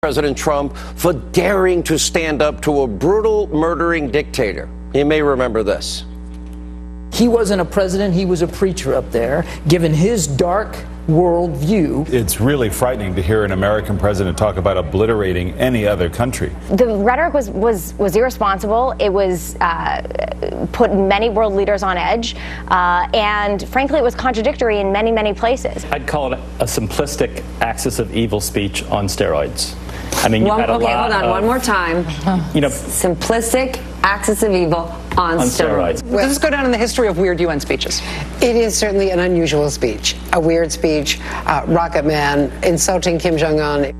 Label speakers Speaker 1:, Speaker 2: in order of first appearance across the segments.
Speaker 1: President Trump for daring to stand up to a brutal, murdering dictator. You may remember this.
Speaker 2: He wasn't a president, he was a preacher up there, given his dark world view.
Speaker 3: It's really frightening to hear an American president talk about obliterating any other country.
Speaker 4: The rhetoric was irresponsible. It was put many world leaders on edge, and frankly, it was contradictory in many, many places.
Speaker 5: I'd call it a simplistic axis of evil speech on steroids. I mean, you've had a lot
Speaker 6: hold on, one more time. Simplistic axis of evil on steroids.
Speaker 7: Does this go down in the history of weird UN speeches?
Speaker 8: It is certainly an unusual speech, a weird speech, Rocket Man, insulting Kim Jong-un.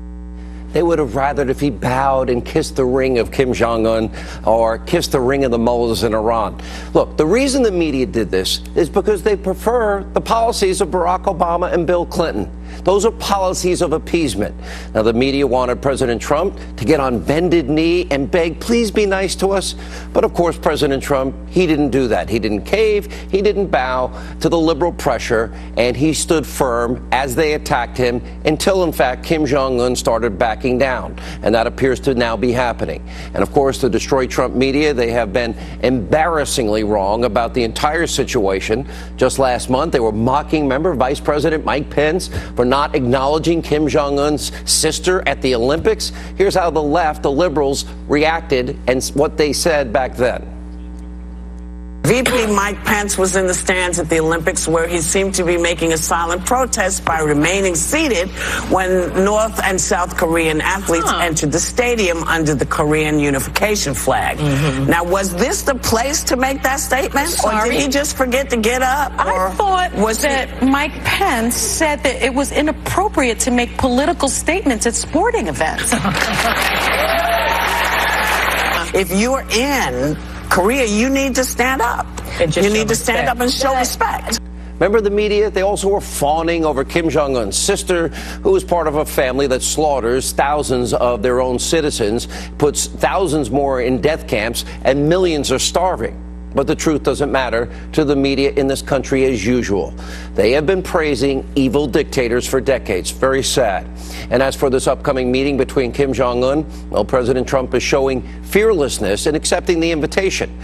Speaker 1: They would have rathered if he bowed and kissed the ring of Kim Jong-un or kissed the ring of the mullahs in Iran. Look, the reason the media did this is because they prefer the policies of Barack Obama and Bill Clinton. Those are policies of appeasement. Now, the media wanted President Trump to get on bended knee and beg, please be nice to us. But of course, President Trump, he didn't do that. He didn't cave. He didn't bow to the liberal pressure. And he stood firm as they attacked him until, in fact, Kim Jong-un started backing down. And that appears to now be happening. And of course, the Destroy Trump media, they have been embarrassingly wrong about the entire situation. Just last month, they were mocking Vice President Mike Pence for not acknowledging Kim Jong-un's sister at the Olympics. Here's how the left, the liberals, reacted and what they said back then.
Speaker 9: VP Mike Pence was in the stands at the Olympics where he seemed to be making a silent protest by remaining seated when North and South Korean athletes entered the stadium under the Korean unification flag. Now, was this the place to make that statement? Or did he just forget to get up?
Speaker 10: I thought that Mike Pence said that it was inappropriate to make political statements at sporting events.
Speaker 9: If you're in Korea, you need to stand up. You need to stand up and show respect.
Speaker 1: Remember the media? They also were fawning over Kim Jong-un's sister, who is part of a family that slaughters thousands of their own citizens, puts thousands more in death camps, and millions are starving. But the truth doesn't matter to the media in this country as usual. They have been praising evil dictators for decades. Very sad. And as for this upcoming meeting between Kim Jong-un, well, President Trump is showing fearlessness in accepting the invitation.